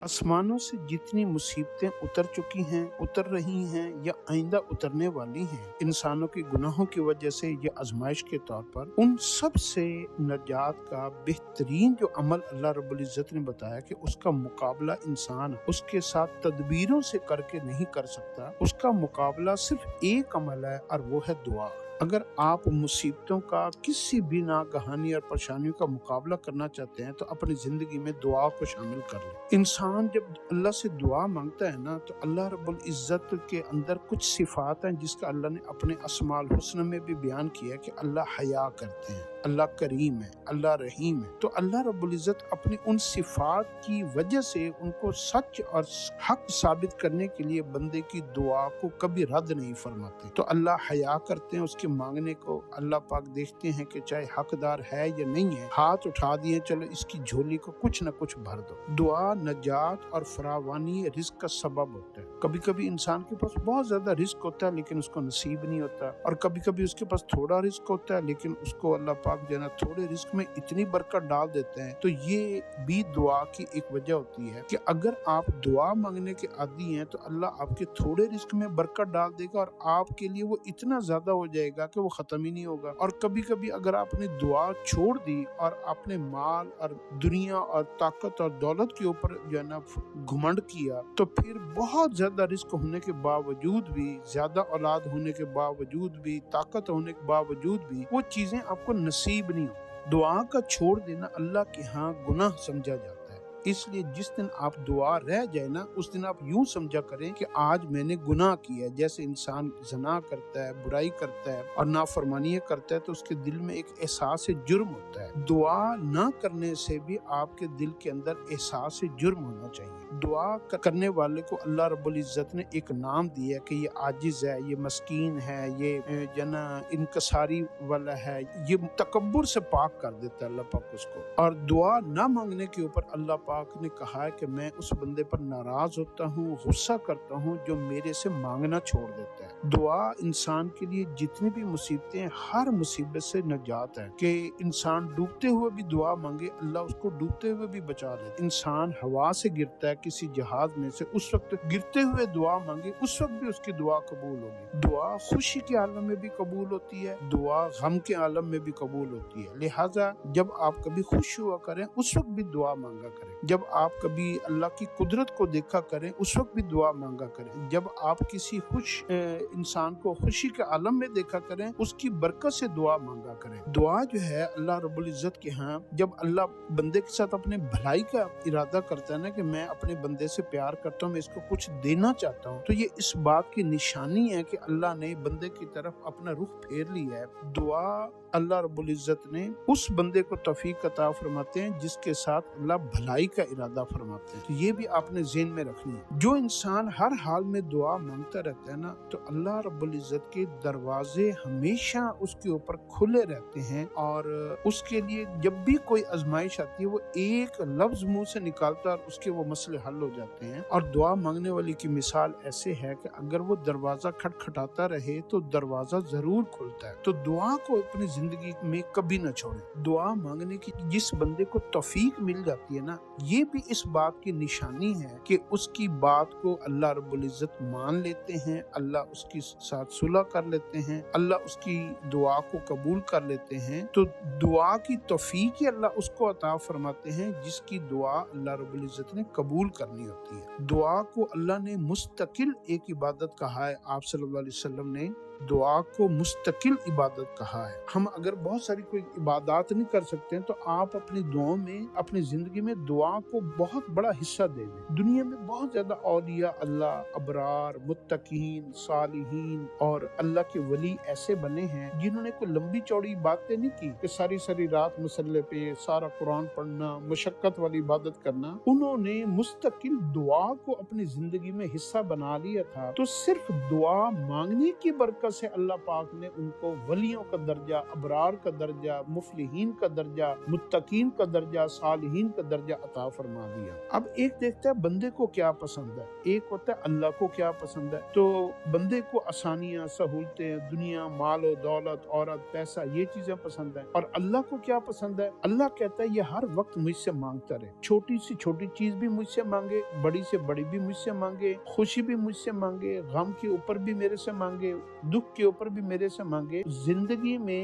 आसमानों से जितनी मुसीबतें उतर चुकी हैं, उतर रही हैं या आइंदा उतरने वाली हैं, इंसानों के गुनाहों की वजह से या आजमाइश के तौर पर, उन सब से नजात का बेहतरीन जो अमल अल्लाह रब्बुल इज्जत ने बताया कि उसका मुकाबला इंसान उसके साथ तदबीरों से करके नहीं कर सकता। उसका मुकाबला सिर्फ एक अमल है और वो है दुआ। अगर आप मुसीबतों का किसी भी नागहानी और परेशानियों का मुकाबला करना चाहते हैं तो अपनी जिंदगी में दुआ को शामिल कर लें। इंसान जब अल्लाह से दुआ मांगता है ना, तो अल्लाह रब्बुल इज्जत के अंदर कुछ सिफात हैं जिसका अल्लाह ने अपने अस्माउल हुस्न में भी बयान किया है कि अल्लाह हया करते हैं, अल्लाह करीम है, अल्लाह रहीम है। तो अल्लाह रब्बुल इज्जत अपनी उन सिफात की वजह से उनको सच और हक साबित करने के लिए बंदे की दुआ को कभी रद्द नहीं फरमाते। तो अल्लाह हया करते हैं उसके मांगने को। अल्लाह पाक देखते हैं कि चाहे हकदार है या नहीं है, हाथ उठा दिए, चलो इसकी झोली को कुछ न कुछ भर दो। दुआ नजात और फरावानी रिस्क का सबब होता है। कभी कभी इंसान के पास बहुत ज्यादा रिस्क होता है लेकिन उसको नसीब नहीं होता, और कभी कभी उसके पास थोड़ा रिस्क होता है लेकिन उसको अल्लाह पाक जो है ना थोड़े रिस्क में इतनी बरकत डाल देते हैं। तो ये भी दुआ की एक वजह होती है कि अगर आप दुआ मांगने के आदी हैं तो अल्लाह आपके थोड़े रिस्क में बरकत डाल देगा और आपके लिए वो इतना ज्यादा हो जाएगा कि वो खत्म ही नहीं होगा। और कभी कभी अगर आपने दुआ छोड़ दी और आपने माल और दुनिया और ताकत और दौलत के ऊपर जो है ना घुमंड किया, तो फिर बहुत ज्यादा रिस्क होने के बावजूद भी, ज्यादा औलाद होने के बावजूद भी, ताकत होने के बावजूद भी वो चीजें आपको नसीब नहीं हो। दुआ का छोड़ देना अल्लाह के यहाँ गुनाह समझा जाता है। इसलिए जिस दिन आप दुआ रह जाए ना, उस दिन आप यूं समझा करें कि आज मैंने गुनाह किया है। जैसे इंसान ज़ना करता है, बुराई करता है और नाफरमानियां करता है तो उसके दिल में एक एहसास जुर्म होता है। दुआ ना करने से भी आपके दिल के अंदर एहसास जुर्म होना चाहिए। दुआ करने वाले को अल्लाह रब्बुल इज्जत ने एक नाम दिया कि ये आजिज है, ये मस्कीन है, ये जना इनकसारी वाला है, ये तकब्बुर से पाक कर देता है अल्लाह पाक उसको। और दुआ ना मांगने के ऊपर अल्लाह पाक ने कहा है कि मैं उस बंदे पर नाराज होता हूँ, गुस्सा करता हूँ जो मेरे से मांगना छोड़ देता है। दुआ इंसान के लिए जितनी भी मुसीबतें, हर मुसीबत से नजात है। कि इंसान डूबते हुए भी दुआ मांगे, अल्लाह उसको डूबते हुए भी बचा लेता। इंसान हवा से गिरता है किसी जहाज में से, उस वक्त गिरते हुए दुआ मांगे, उस वक्त भी उसकी दुआ कबूल होगी। दुआ खुशी के आलम में भी कबूल होती है, दुआ गम के आलम में भी कबूल होती है। लिहाजा जब आप कभी खुश हुआ करें उस वक्त भी दुआ मांगा करें। जब आप कभी अल्लाह की कुदरत को देखा करें उस वक्त भी दुआ मांगा करें। जब आप किसी खुश इंसान को खुशी के आलम में देखा करें, उसकी बरकत से दुआ मांगा करें। दुआ जो है अल्लाह रब्बुल इज्जत के यहाँ, जब अल्लाह बंदे के साथ अपने भलाई का इरादा करता है ना कि मैं अपने बंदे से प्यार करता हूँ, मैं इसको कुछ देना चाहता हूँ, तो ये इस बात की निशानी है कि अल्लाह ने बंदे की तरफ अपना रुख फेर लिया है। दुआ अल्लाह रब्बुल इज्जत ने उस बंदे को तौफीक अता फरमाते हैं जिसके साथ अल्लाह भलाई का इरादा फरमाते हैं। तो ये भी आपने ज़हन में रखनी है। जो इंसान हर हाल में दुआ मांगता रहता है ना, तो अल्लाह रब्बुल इज्जत के दरवाजे हमेशा उसके ऊपर खुले रहते हैं। और उसके लिए जब भी कोई आजमाइश आती है, वो एक लफ्ज मुंह से निकालता है और उसके वो मसले हल हो जाते हैं। और दुआ मांगने वाले की मिसाल ऐसे है कि अगर वो दरवाजा खटखटाता रहे तो दरवाजा जरूर खुलता है। तो दुआ को अपनी जिंदगी में कभी न छोड़ें। दुआ मांगने की जिस बंदे को तौफीक मिल जाती है ना, ये भी इस बात की निशानी है कि उसकी बात को अल्लाह रब्बुल इज्जत मान लेते हैं, अल्लाह उसके साथ सुलह कर लेते हैं, अल्लाह उसकी दुआ को कबूल कर लेते हैं। तो दुआ की तौफीक अल्लाह उसको अता फरमाते हैं जिसकी दुआ अल्लाह रब्बुल इज्जत ने कबूल करनी होती है। दुआ को अल्लाह ने मुस्तकिल एक इबादत कहा है। आप सल्लल्लाहु अलैहि वसल्लम ने दुआ को मुस्तकिल इबादत कहा है। हम अगर बहुत सारी कोई इबादत नहीं कर सकते हैं तो आप अपनी दुआओं में, अपनी जिंदगी में दुआ को बहुत बड़ा हिस्सा दे दें। दुनिया में बहुत ज्यादा औलिया अल्लाह, अबरार, मुत्तकीन, सालिहीन और अल्लाह के वली ऐसे बने हैं जिन्होंने कोई लंबी चौड़ी बातें नहीं की कि सारी सारी रात मसल्ले पे सारा कुरान पढ़ना, मुशक्कत वाली इबादत करना। उन्होंने मुस्तकिल दुआ को अपनी जिंदगी में हिस्सा बना लिया था। तो सिर्फ दुआ मांगने की बरकत برکت سے اللہ پاک نے ان کو ولیوں کا درجہ، ابرار کا درجہ، مفلحین کا درجہ، متقین کا درجہ، صالحین کا درجہ عطا فرما دیا۔ اب ایک دیکھتا ہے بندے کو کیا پسند ہے، ایک ہوتا ہے اللہ کو کیا پسند ہے۔ تو بندے کو آسانیاں، سہولتیں، دنیا، مال و دولت، عورت، پیسہ، یہ چیزیں پسند ہیں۔ اور اللہ کو کیا پسند ہے؟ اللہ کہتا ہے یہ ہر وقت مجھ سے مانگتا رہے، چھوٹی سی چھوٹی چیز بھی مجھ سے مانگے، بڑی سے بڑی بھی مجھ سے مانگے، خوشی بھی مجھ سے مانگے، غم کے اوپر بھی میرے سے مانگے، دکھ کے اوپر بھی میرے سے مانگے۔ زندگی میں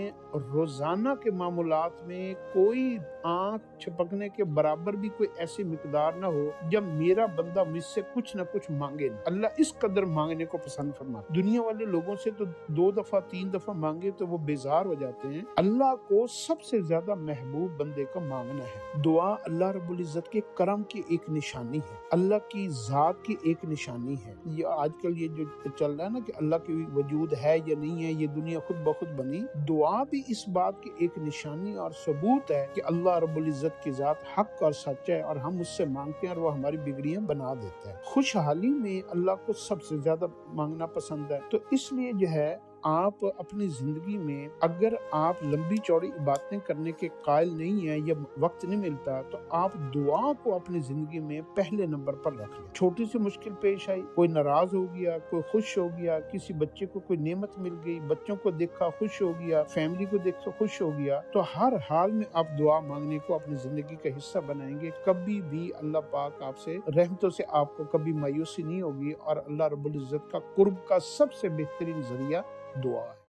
روزانہ کے معاملات میں کوئی آنکھ چھپکنے کے برابر بھی کوئی ایسی مقدار نہ ہو جب میرا بندہ مجھ سے کچھ نہ کچھ مانگے نہ۔ اللہ اس قدر مانگنے کو پسند فرماتا۔ دنیا والے لوگوں سے تو 2 دفعہ 3 دفعہ مانگے تو وہ بیزار ہو جاتے ہیں، اللہ کو سب سے زیادہ محبوب بندے کا مانگنا ہے۔ دعا اللہ رب العزت کے کرم کی ایک نشانی ہے، اللہ کی ذات کی ایک نشانی ہے۔ یہ آج کل یہ جو چل رہا ہے نا کہ اللہ کی وجود ہے یا نہیں ہے، یہ دنیا خود بخود بنی، دعا بھی اس بات کی ایک نشانی اور ثبوت ہے کہ اللہ رب العزت کی ذات حق اور سچ ہے، اور ہم اس سے مانگتے ہیں اور وہ ہماری بگڑیاں بنا دیتا ہے۔ خوشحالی میں اللہ کو سب سے زیادہ مانگنا پسند ہے۔ تو اس لیے جو ہے آپ اپنی زندگی میں اگر آپ لمبی چوڑی باتیں کرنے کے قائل نہیں ہیں یا وقت نہیں ملتا، تو آپ دعا کو اپنی زندگی میں پہلے نمبر پر رکھ لیں۔ چھوٹی سی مشکل پیش آئی، کوئی ناراض ہو گیا، کوئی خوش ہو گیا، کسی بچے کو کوئی نعمت مل گئی، بچوں کو دیکھا خوش ہو گیا، فیملی کو دیکھا خوش ہو گیا، تو ہر حال میں آپ دعا مانگنے کو اپنی زندگی کا حصہ بنائیں گے، کبھی بھی اللہ پاک آپ سے رحمتوں سے آپ کو کبھی مایوسی نہیں ہوگی، اور اللہ رب العزت کا قرب کا سب سے بہترین ذریعہ دعا ہے۔